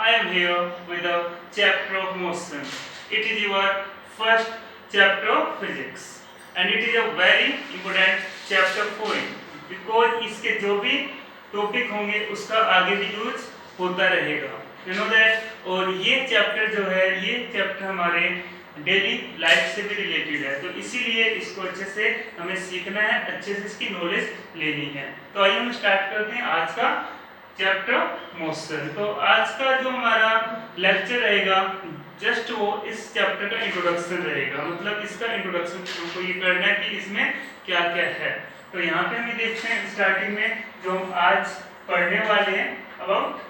I am here with a chapter of motion. It is your first chapter of physics and it is a very important chapter for you because इसके जो भी topic होंगे उसका आगे भी use होता रहेगा, यू नो दैट। और ये चैप्टर जो है, ये चैप्टर हमारे डेली लाइफ से भी रिलेटेड है, तो इसीलिए इसको अच्छे से हमें सीखना है, अच्छे से इसकी नॉलेज लेनी है। तो आइए हम स्टार्ट करते हैं आज का चैप्टर मोशन। तो आज का जो हमारा लेक्चर रहेगा जस्ट वो इस चैप्टर का इंट्रोडक्शन रहेगा, मतलब इसका इंट्रोडक्शन हमको ये करना है कि इसमें क्या क्या है। तो यहाँ पे हम देखते हैं स्टार्टिंग में जो हम आज पढ़ने वाले हैं अबाउट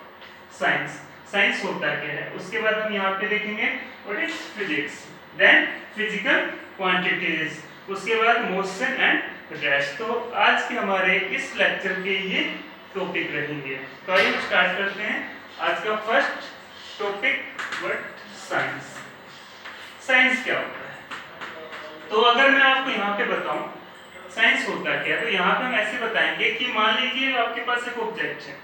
साइंस। साइंस होता क्या है, उसके बाद हम यहाँ पे देखेंगे what is physics, then physical quantities, उसके बाद मोशन एंड रेस्ट। तो आज के हमारे इस लेक्चर के ये टॉपिक रहेंगे। तो आइए स्टार्ट करते हैं आज का first topic, what science. Science क्या होता है? तो अगर मैं आपको यहाँ पे बताऊं साइंस होता क्या है, तो यहाँ पे हम ऐसे बताएंगे कि मान लीजिए आपके पास एक ऑब्जेक्ट है,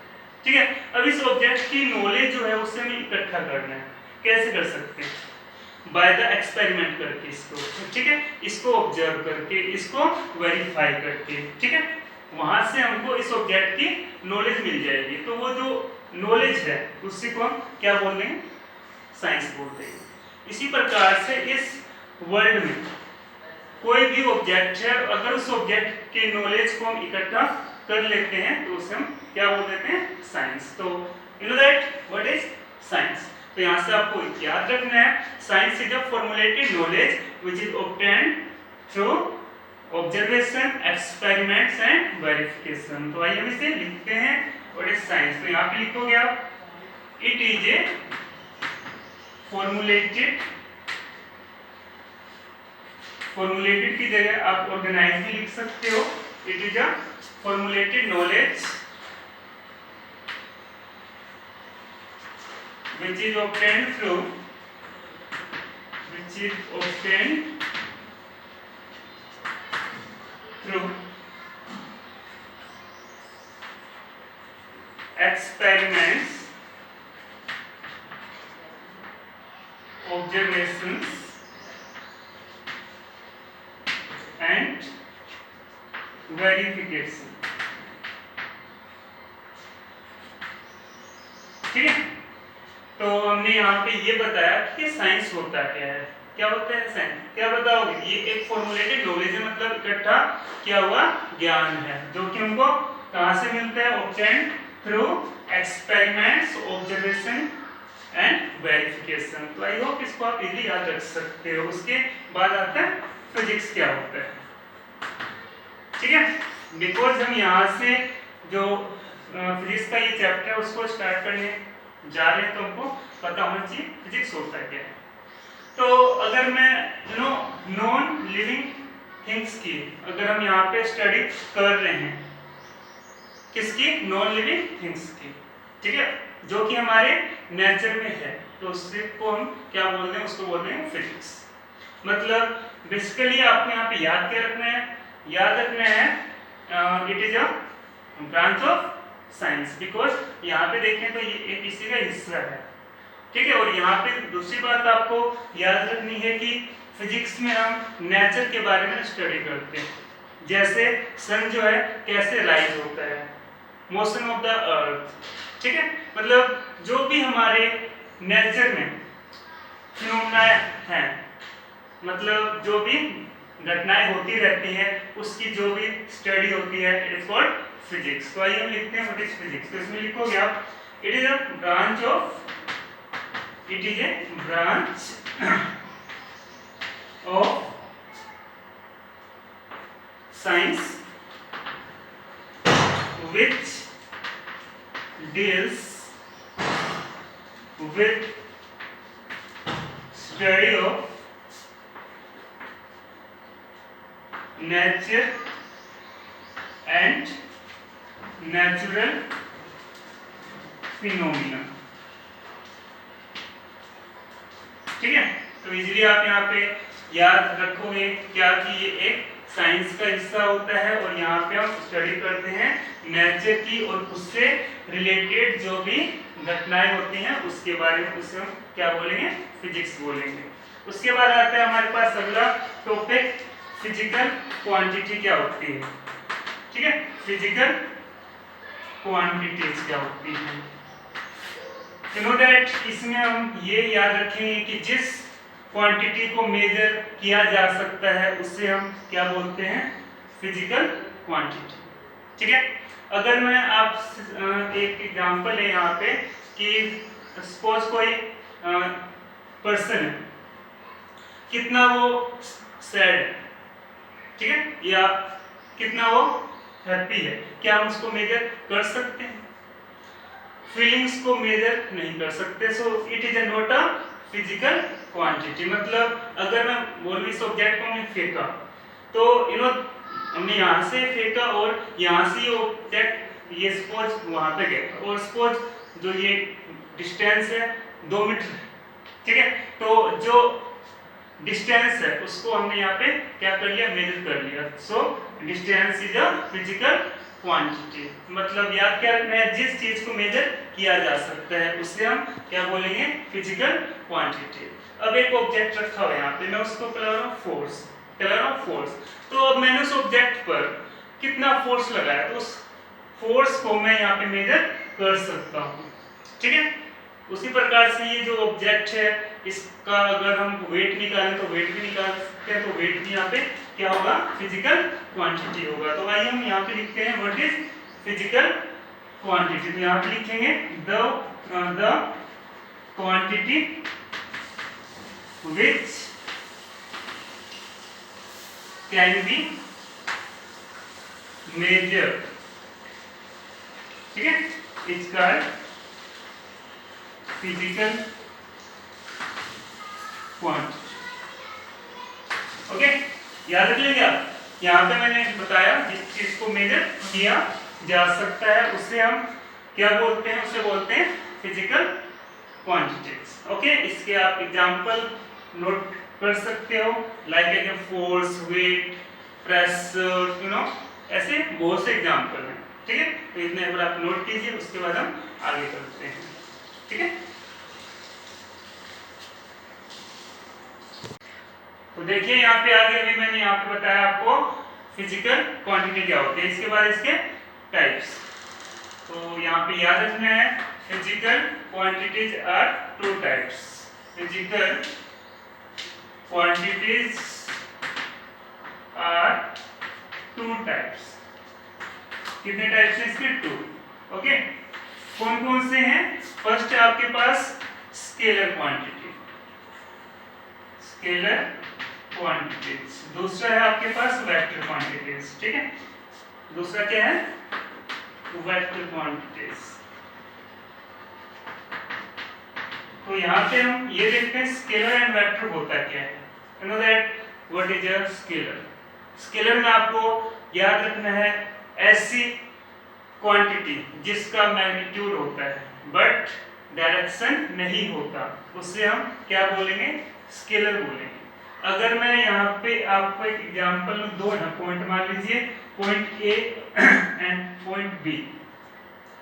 ठीक है। अब इस ऑब्जेक्ट की नॉलेज जो है उससे हमें इकट्ठा करना है। कैसे कर सकते हैं? बाय द एक्सपेरिमेंट करके इसको, ठीक है, इसको ऑब्जर्व करके, इसको वेरीफाई करके, ठीक है, वहां से हमको इस ऑब्जेक्ट की नॉलेज मिल जाएगी। तो वो जो नॉलेज है उसी को हम क्या बोल रहे हैं? साइंस बोलते हैं। इसी प्रकार से इस वर्ल्ड में कोई भी ऑब्जेक्ट है, अगर उस ऑब्जेक्ट के नॉलेज को हम इकट्ठा कर लेते हैं तो उसे हम क्या बोल देते हैं? साइंस। तो you know that what is science. तो यहाँ से आपको याद रखना है, science is a formulated knowledge which is obtained through observation, experiments and verification. तो आइए हम इसे लिखते हैं व्हाट इज साइंस। तो यहाँ पे लिखोगे आप, it is a formulated, formulated की जगह आप ऑर्गेनाइज भी लिख सकते हो। It is a formulated knowledge which is obtained through experiments, observations and verification, ठीक है। तो हमने यहाँ पे ये बताया कि साइंस होता क्या है। क्या होता है साइंस? क्या बताओगे? ये एक फॉर्मुलेटेड नॉलेज है, मतलब इकट्ठा किया हुआ ज्ञान है जो कि हमको कहाँ से मिलता है? Obtained through experiments, observation and verification. तो आई होप इसको आप इजीली याद रख सकते हो। उसके बाद आता है फिजिक्स क्या होता है, ठीक है। बिकॉज हम यहाँ से जो फिजिक्स का ये चैप्टर है उसको स्टार्ट करने जा रहे हैं तो हमको पता होना चाहिए फिजिक्स होता है क्या है। तो अगर मैं नॉन लिविंग थिंग्स की अगर हम यहाँ पे स्टडी कर रहे हैं, किसकी? नॉन लिविंग थिंग्स की, ठीक है, जो कि हमारे नेचर में है, तो उससे को हम क्या बोल रहे हैं? उसको बोल रहे हैं फिजिक्स। मतलब बेसिकली आपको यहाँ पे याद क्या रखना है? याद रखना है it is a branch of science, because यहाँ पे देखें तो ये एक इसी का हिस्सा है, ठीक है। और यहाँ पे दूसरी बात आपको याद रखनी है कि फिजिक्स में हम नेचर के बारे में स्टडी करते हैं, जैसे सन जो है कैसे राइज होता है, मोशन ऑफ द अर्थ, ठीक है। मतलब जो भी हमारे नेचर में फिनोमेना हैं, मतलब जो भी घटनाएं होती रहती हैं उसकी जो भी स्टडी होती है, इट इज कॉल्ड फिजिक्स। तो आइए हम लिखते हैं व्हाट इज फिजिक्स। तो इसमें लिखोगे आप, it is a branch of, it is a branch of science which deals with study of nature and natural phenomena, ठीक है। तो इजीली आप यहाँ पे याद रखोगे क्या कि ये एक साइंस का हिस्सा होता है और यहाँ पे हम स्टडी करते हैं नेचर की और उससे रिलेटेड जो भी घटनाएं होती हैं उसके बारे में, उसे हम क्या बोलेंगे, फिजिक्स बोलेंगे। उसके बाद आता है हमारे पास अगला टॉपिक, फिजिकल क्वांटिटी क्या होती है। ठीक है, फिजिकल क्वांटिटीज क्या होती है। यू नो दैट इसमें हम ये याद रखेंगे कि जिस क्वांटिटी को मेजर किया जा सकता है उससे हम क्या बोलते हैं, फिजिकल क्वांटिटी। ठीक है, अगर मैं आप एक एग्जांपल है यहाँ पे कि सपोज कोई पर्सन है, कितना वो सैड है, ठीक है, या कितना वो हैप्पी है, क्या हम उसको मेजर कर सकते हैं? फीलिंग्स को मेजर नहीं कर सकते। So it is not a physical quantity. मतलब अगर मैं बोलूं इस ऑब्जेक्ट को हमने फेंका, तो यू नो हमने यहाँ से फेंका और यहाँ से ये ऑब्जेक्ट ये सपोज वहाँ पे गया, और सपोज जो ये डिस्टेंस है 2 मीटर है, ठीक है, तो जो डिस्टेंस है उसको हमने यहाँ पे क्या कर लिया, मेजर कर लिया। So distance is a physical quantity. मतलब याद क्या रखना है, जिस चीज को मेजर किया जा सकता है उससे हम क्या बोलेंगे, फिजिकल क्वांटिटी। अब एक ऑब्जेक्ट रखा हुआ है यहाँ पे, मैं उसको कह रहा हूँ फोर्स, कह रहा हूँ फोर्स। तो अब मैंने उस ऑब्जेक्ट पर कितना फोर्स लगाया, तो उस फोर्स को मैं यहाँ पे मेजर कर सकता हूँ। ठीक है, उसी प्रकार से ये जो ऑब्जेक्ट है इसका अगर हम वेट निकालें तो वेट भी निकाल सकते हैं, तो वेट भी यहाँ पे क्या होगा, फिजिकल क्वांटिटी होगा। तो आइए हम यहाँ पे लिखते हैं व्हाट इज फिजिकल क्वांटिटी। तो यहाँ पे लिखेंगे the quantity which can be measured, ठीक है, is called physical quantity. Okay, याद रख लेंगे आप, यहाँ पे मैंने बताया जिस चीज को मेजर किया जा सकता है उससे हम क्या बोलते हैं, उसे बोलते हैं फिजिकल क्वांटिटीज। ओके, इसके आप एग्जांपल नोट कर सकते हो, like force, weight, pressure, you know, ऐसे बहुत से एग्जांपल हैं। ठीक है, तो इतने एक बार आप नोट कीजिए, उसके बाद हम आगे करते हैं। ठीक है, तो देखिए यहाँ पे आगे अभी मैंने यहाँ पे बताया आपको फिजिकल क्वांटिटी क्या होती है, इसके बाद इसके टाइप्स। तो यहाँ पे याद रखना है, physical quantities are 2 types. Physical quantities are 2 types. कितने टाइप्स हैं इसके? 2। ओके, कौन कौन से हैं? फर्स्ट है आपके पास स्केलर क्वांटिटी, स्केलर क्वांटिटीज। दूसरा है आपके पास वेक्टर क्वांटिटीज। ठीक है, दूसरा क्या है? Vector quantities. तो यहाँ पे हम ये देखते हैं स्केलर एंड वेक्टर होता क्या है। You know that what is a scalar. Scalar में आपको याद रखना है ऐसी क्वांटिटी जिसका मैग्नीट्यूड होता है बट डायरेक्शन नहीं होता, उससे हम क्या बोलेंगे? स्केलर बोलेंगे। अगर मैं यहाँ पे आपको एक एग्जांपल में 2 पॉइंट मान लीजिए, point A and point B.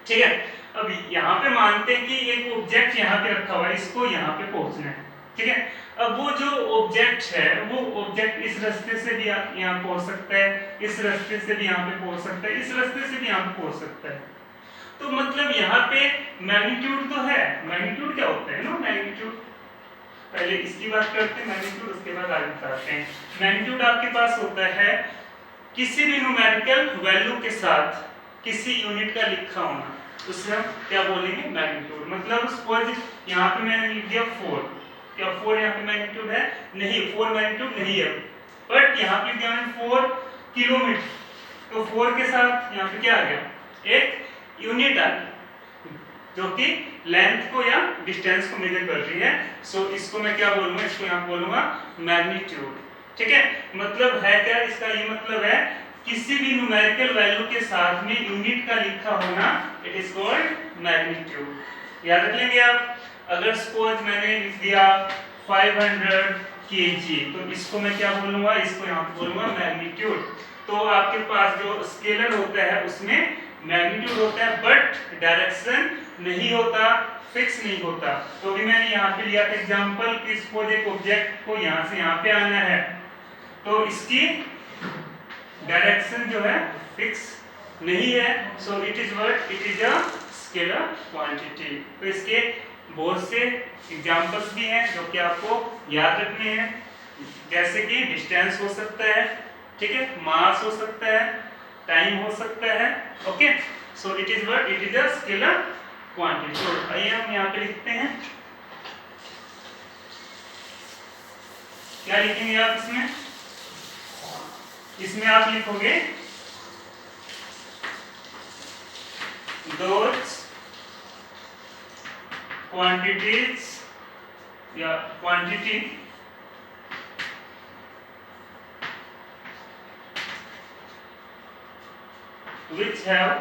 ठीक है, अब यहाँ पे मानते हैं कि एक ऑब्जेक्ट यहाँ पे रखा हुआ है, इसको यहाँ पे पहुंचना है। ठीक है, अब वो जो ऑब्जेक्ट है वो ऑब्जेक्ट इस रास्ते से भी यहाँ पहुंच सकता है, इस रास्ते से भी यहाँ पे पहुंच सकता है, इस रास्ते से भी यहाँ पे पहुंच सकता है। तो मतलब यहाँ पे मैग्नीट्यूड तो है। मैग्नीट्यूड क्या होता है? नो मैग्नीट्यूड, पहले इसकी बात करते हैं मैग्नीट्यूड, उसके बाद आगे बताते हैं। मैग्नीट्यूड आपके पास होता है किसी भी न्यूमेरिकल वैल्यू के साथ किसी यूनिट का लिखा होना, उससे हम क्या बोलेंगे? मैग्नीट्यूड। मतलब सपोज यहाँ पे मैंने लिख दिया 4, क्या 4 यहाँ पे मैग्नीट्यूड है? नहीं, 4 मैग्नीट्यूड नहीं है। बट यहाँ पे क्या है? 4 किलोमीटर, तो 4 के साथ यहाँ पे क्या आ गया? एक यूनिट आ गई जो कि लेंथ को या डिस्टेंस को मेजर कर रही है। सो इसको मैं क्या बोलूंगा? इसको यहाँ बोलूंगा मैग्नीट्यूड। ठीक है, मतलब है क्या इसका? ये मतलब है किसी भी न्यूमेरिकल वैल्यू के साथ में यूनिट का लिखा होना, इट इज कॉल्ड मैग्नीट्यूड। याद रख लेंगे आप। अगर सपोज मैंने लिख दिया 500 kg, तो इसको मैं क्या बोलूंगा? इसको यहाँ बोलूंगा मैग्नीट्यूड। तो आपके पास जो स्केलर होता है उसमें मैग्नीट्यूड होता है बट डायरेक्शन नहीं होता, फिक्स नहीं होता। तो अभी मैंने यहाँ पे लिया था एग्जांपल कि सपोज एक ऑब्जेक्ट को यहाँ से यहाँ पे आना है, तो इसकी डायरेक्शन जो है फिक्स नहीं है, so it is what, it is a scalar quantity. तो इसके बहुत से एग्जांपल्स भी हैं जो कि आपको याद रखने हैं, जैसे कि डिस्टेंस हो सकता है, ठीक है, मास हो सकता है, टाइम हो सकता है, okay. So it is what, it is a scalar quantity. तो आइए हम यहाँ पे लिखते हैं, क्या लिखेंगे आप इसमें? इसमें आप लिखोगे those quantities या quantity which have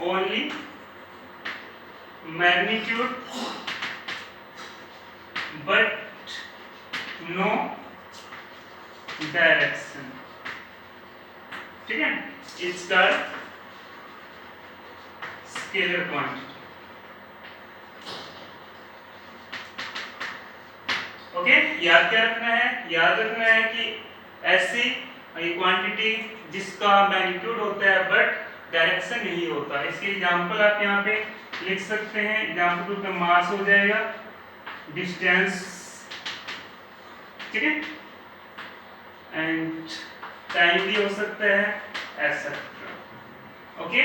only magnitude but no direction, ठीक है, इसका स्केलर क्वांटिटी। ओके, याद क्या रखना है? याद रखना है कि ऐसी क्वांटिटी जिसका मैग्नीट्यूड होता है बट डायरेक्शन नहीं होता। इसके एग्जांपल आप यहाँ पे लिख सकते हैं। एग्जांपल पे मास हो जाएगा, डिस्टेंस, ठीक है, एंड टाइम भी हो सकता है, एटसेट्रा। ओके,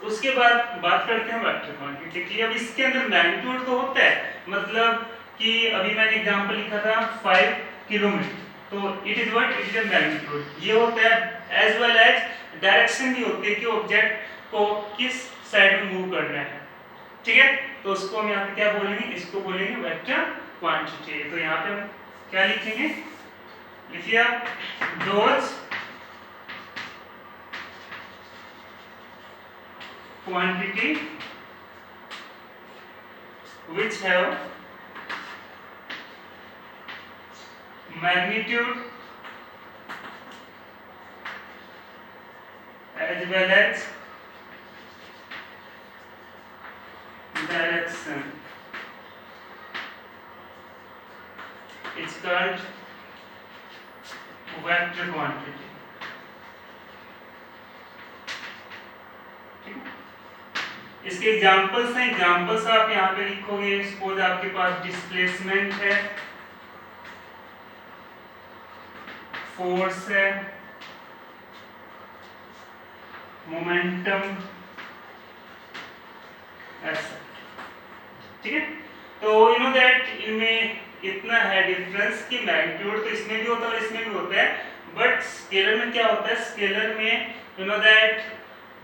उसके बाद बात करते हैं वेक्टर क्वांटिटी की। अब इसके अंदर मैग्नीट्यूड तो होता है, मतलब कि अभी मैंने एग्जांपल लिखा था 5 किलोमीटर, तो it is what, it is a magnitude. ये होता है एज वेल एज डायरेक्शन भी होती है कि ऑब्जेक्ट को किस साइड में मूव करना है, ठीक है। तो उसको हम यहाँ पे क्या बोलेंगे? इसको बोलेंगे वेक्टर क्वांटिटी। तो यहाँ पे हम क्या लिखेंगे? लिखिए आप, those quantity which have magnitude as well as direction is called vector quantity। इसके एग्जांपल्स हैं, एग्जांपल्स आप यहाँ पे लिखोगे। सपोज आपके पास डिस्प्लेसमेंट है, फोर्स है, मोमेंटम, ऐसा, ठीक है। तो यू नो दैट इनमें इतना है डिफरेंस कि मैग्नीट्यूड तो इसमें भी होता है और इसमें भी होता है, बट स्केलर में क्या होता है? स्केलर में you know that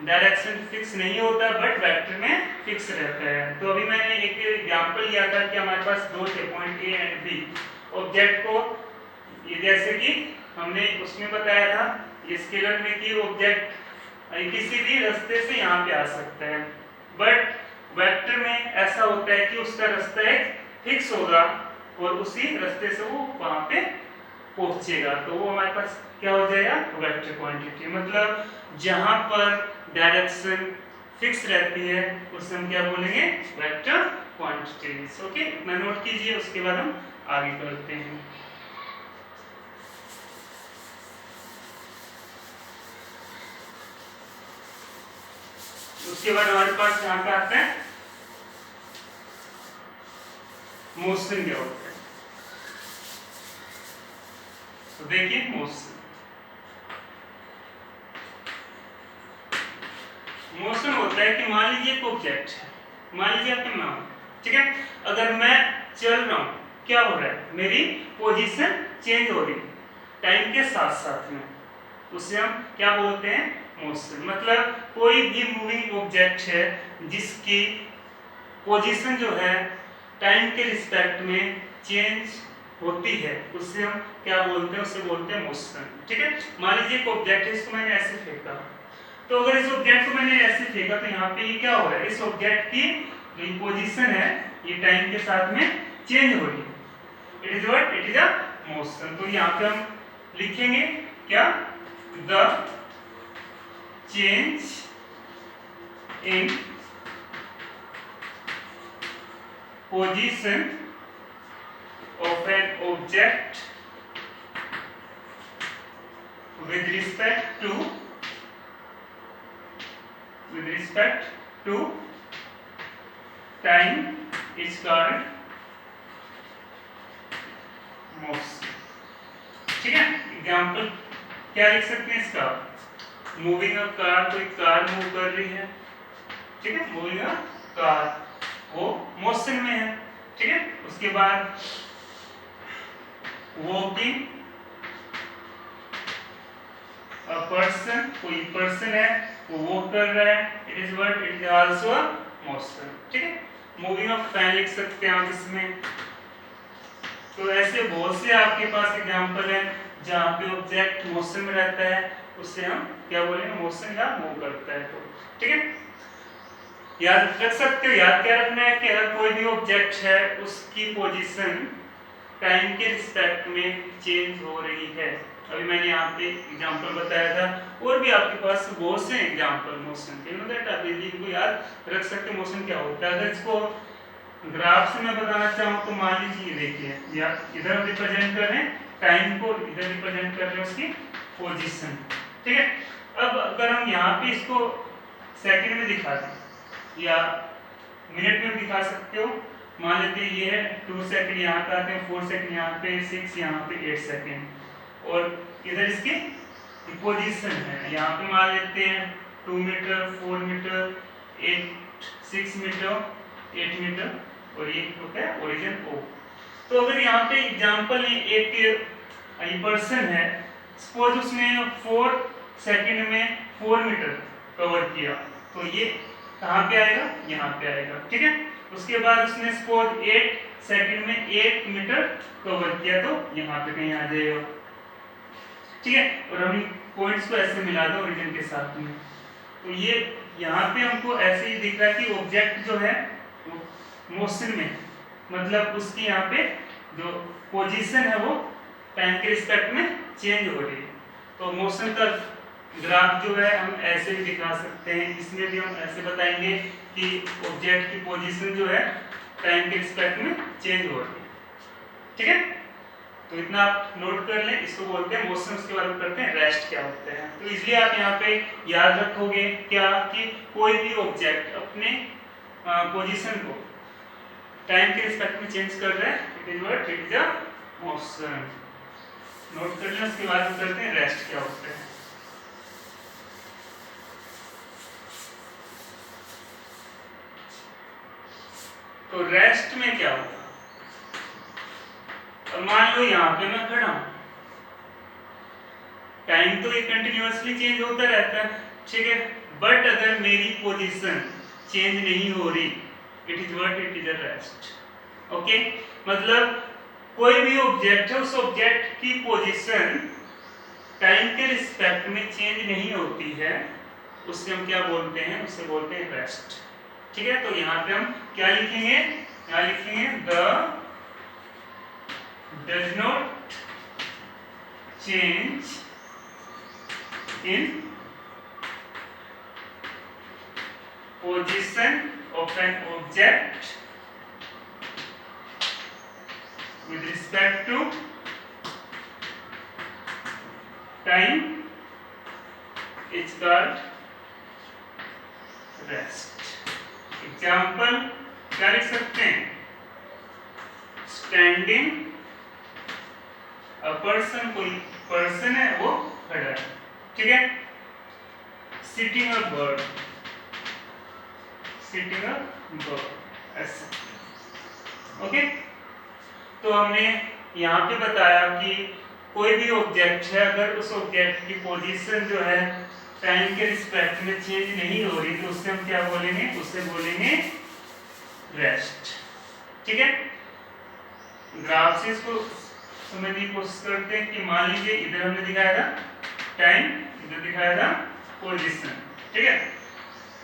direction fix नहीं होता बट वेक्टर में फिक्स रहता है। तो अभी मैंने एक एग्जांपल लिया था कि हमारे पास दो थे, point A and B. Object को ये जैसे कि हमने उसमें बताया था ये स्केलर में कि ऑब्जेक्ट किसी भी रास्ते से यहाँ पे आ सकता है, बट वेक्टर में ऐसा होता है कि उसका रास्ता एक फिक्स होगा और उसी रास्ते से वो वहाँ पे पहुंचेगा। तो वो हमारे पास क्या हो जाएगा? Vector quantity. मतलब जहां पर डायरेक्शन फिक्स रहती है उसे हम क्या बोलेंगे? Vector quantities. ओके, इतना नोट कीजिए, उसके बाद हम आगे करते हैं। उसके बाद हमारे पास यहाँ पे आता है मोशन क्या होता है। तो देखिए मोशन, मोशन होता है कि मान लीजिए एक ऑब्जेक्ट है, मान लीजिए आपका नाम, ठीक है, अगर मैं चल रहा हूँ, क्या हो रहा है? मेरी पोजीशन चेंज हो रही है टाइम के साथ साथ में, उसे हम क्या बोलते हैं? मोशन। मतलब कोई भी मूविंग ऑब्जेक्ट है जिसकी पोजीशन जो है टाइम के रिस्पेक्ट में चेंज होती है, उससे हम क्या बोलते हैं? उसे बोलते हैं मोशन, ठीक है। मान लीजिए एक ऑब्जेक्ट है, इसको मैंने ऐसे फेंका, तो अगर इस ऑब्जेक्ट को मैंने ऐसे फेंका तो यहाँ पे ये क्या हो रहा है? इस ऑब्जेक्ट की जो पोजीशन है ये टाइम के साथ में चेंज हो रही है। It is what? It is a motion. तो यहाँ पे हम लिखेंगे क्या? The change in position of an object with respect to time is called motion। ठीक है, एग्जाम्पल क्या लिख सकते हैं इसका? मूविंग अ कार, कोई कार मूव कर रही है, ठीक है, मूविंग अ कार वो मोशन में है, ठीक है। उसके बाद वॉकिंग अ पर्सन, कोई पर्सन है वो वॉक कर रहा है, it is what, it is also a motion, ठीक है। मूविंग अ फैन लिख सकते हैं आप इसमें। तो ऐसे बहुत से आपके पास एग्जांपल है जहाँ पे ऑब्जेक्ट मोशन में रहता है, उससे हम क्या बोलेंगे, मोशन या मूव करता है। तो ठीक है, याद रख सकते हो। याद क्या रखना है कि अगर कोई भी ऑब्जेक्ट है उसकी पोजीशन टाइम के रिस्पेक्ट में चेंज हो रही है। अभी मैंने यहाँ पे एग्जांपल बताया था, और भी आपके पास बहुत से एग्जांपल मोशन के, दैट आप इनको याद रख सकते हैं मोशन क्या होता है। अगर इसको ग्राफ से मैं बताना चाहूँ तो मान लीजिए, देखिए या इधर हम रिप्रेजेंट कर रहे हैं टाइम को, इधर रिप्रेजेंट कर रहे हैं उसकी पोजीशन, ठीक है। अब अगर हम यहाँ पे इसको सेकंड में दिखा दें या मिनट में दिखा सकते हो, मान लेते हैं ये है 2 सेकंड यहाँ पे आते हैं, 4 सेकंड यहाँ पे, 6 यहाँ पे, 8 सेकंड, और इधर इसकी पोजीशन है, यहाँ पे मान लेते हैं 2 मीटर, 4 मीटर, 6 मीटर, 8 मीटर, और ये होता है ओरिजिन O। तो अगर यहाँ पे एग्जांपल में एक पर्सन है, सपोज उसने 4 सेकंड में 4 मीटर कवर किया, तो ये कहाँ पे आएगा, यहाँ पे आएगा, ठीक है। उसके बाद उसने सपोज 8 सेकंड में 8 मीटर कवर किया, तो यहाँ पे कहीं आ जाएगा, ठीक है। और हम पॉइंट्स को ऐसे मिला दो ओरिजिन के साथ में, तो ये यहाँ पे हमको ऐसे ही दिख रहा है कि ऑब्जेक्ट जो है मोशन में, मतलब उसकी यहाँ पे जो पोजीशन है वो टाइम के रिस्पेक्ट में चेंज हो रही है। तो मोशन का ग्राफ जो है हम ऐसे भी दिखा सकते हैं, इसमें भी हम ऐसे बताएंगे कि ऑब्जेक्ट की पोजीशन जो है टाइम के रिस्पेक्ट में चेंज हो रही है, ठीक है। तो इतना आप नोट कर लें, इसको बोलते हैं मोशन। उसके बाद करते हैं रेस्ट क्या होते हैं। तो इसलिए आप यहाँ पे याद रखोगे क्या कि कोई भी ऑब्जेक्ट अपने पोजीशन को टाइम के रिस्पेक्ट में चेंज कर रहा है, it is what, it is a motion. Note कर लें। उसके बाद हम करते हैं रेस्ट क्या होता है। तो रेस्ट में क्या होगा, मान लो यहाँ पे मैं खड़ा हूं, टाइम तो ये कंटिन्यूअसली चेंज होता रहता है, ठीक है, बट अगर मेरी पोजीशन चेंज नहीं हो रही, it is what, it is a rest. Okay, मतलब कोई भी ऑब्जेक्ट है, उस ऑब्जेक्ट की पोजीशन टाइम के रिस्पेक्ट में चेंज नहीं होती है, उससे हम क्या बोलते हैं, उससे बोलते हैं रेस्ट, ठीक है। तो यहाँ पे हम क्या लिखेंगे, यहाँ लिखेंगे the does not change in position of an object with respect to time is called rest। Example क्या लिख सकते हैं, स्टैंडिंग अ पर्सन, कोई पर्सन है वो खड़ा है, ठीक है। Sitting a bird, sitting a bird, ऐसे, ओके। तो हमने यहाँ पे बताया कि कोई भी ऑब्जेक्ट है, अगर उस ऑब्जेक्ट की पोजीशन जो है टाइम के रिस्पेक्ट में चेंज नहीं हो रही, तो उससे हम क्या बोलेंगे, उससे बोलेंगे रेस्ट, ठीक है। ग्राफ से इसको समझने की कोशिश करते हैं कि मान लीजिए इधर हमने दिखाया था टाइम, इधर दिखाया था पोजीशन, ठीक है।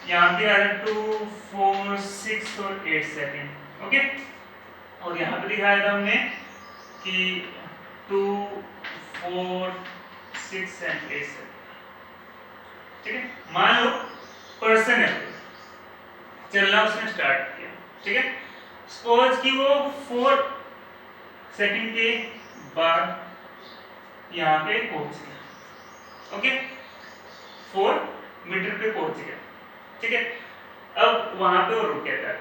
यहाँ पे आ रहा है 2, 4, 6 और 8 सेकंड, ओके। और यहाँ पे दिखाया था हमने कि 2, 4, 6 एंड 8 सेकंड, ठीक है। मान लो पर्सन है, चलना उसने स्टार्ट किया, ठीक है। सपोज कि वो 4 सेकंड के बाद यहाँ पे पहुंच गया, ओके, 4 मीटर पे पहुंच गया, ठीक है। अब वहां पे वो रुक गया,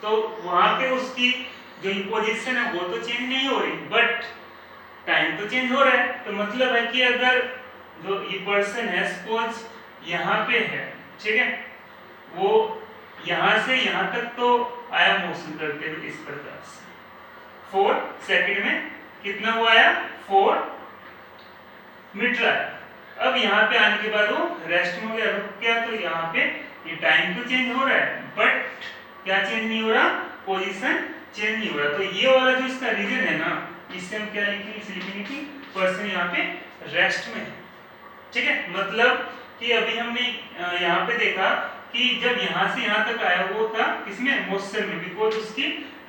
तो वहां पे उसकी जो पोजीशन है वो तो चेंज नहीं हो रही, बट टाइम तो चेंज हो रहा है। तो मतलब है कि अगर जो ये पर्सन है सपोज यहाँ पे है, ठीक है, वो यहाँ से यहाँ तक तो आया मोशन करते हुए इस प्रकार से 4 सेकंड में कितना वो आया, 4 मीटर आया। अब यहाँ पे आने के बाद वो रेस्ट में हो गया, रुक गया, तो यहाँ पे ये टाइम तो चेंज हो रहा है, बट क्या चेंज नहीं हो रहा, पोजीशन चेंज नहीं हो रहा। तो ये वाला जो इसका रीजन है ना, इससे हम क्या लिखेंगे, इसे लिखेंगे कि पर्सन यहाँ पे रेस्ट में है, ठीक है। मतलब कि अभी हमने यहाँ पे देखा कि जब यहाँ से यहाँ तक आया वो था इसमें मोशन में, बिकॉज उसकी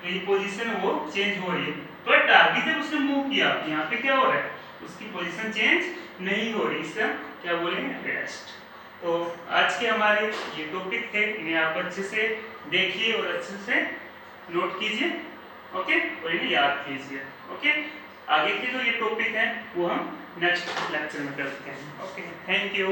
ये पोजीशन वो चेंज हो रही है, बट आगे जब उसने मूव किया यहाँ पे क्या हो रहा है, उसकी पोजीशन चेंज नहीं हो रही, इससे हम क्या बोलेंगे, रेस्ट। तो आज के हमारे ये टॉपिक थे, इन्हें आप अच्छे से देखिए और अच्छे से नोट कीजिए, ओके, और इन्हें याद कीजिए, ओके। आगे के जो ये टॉपिक है वो हम नेक्स्ट लेक्चर में करते हैं, ओके, थैंक यू।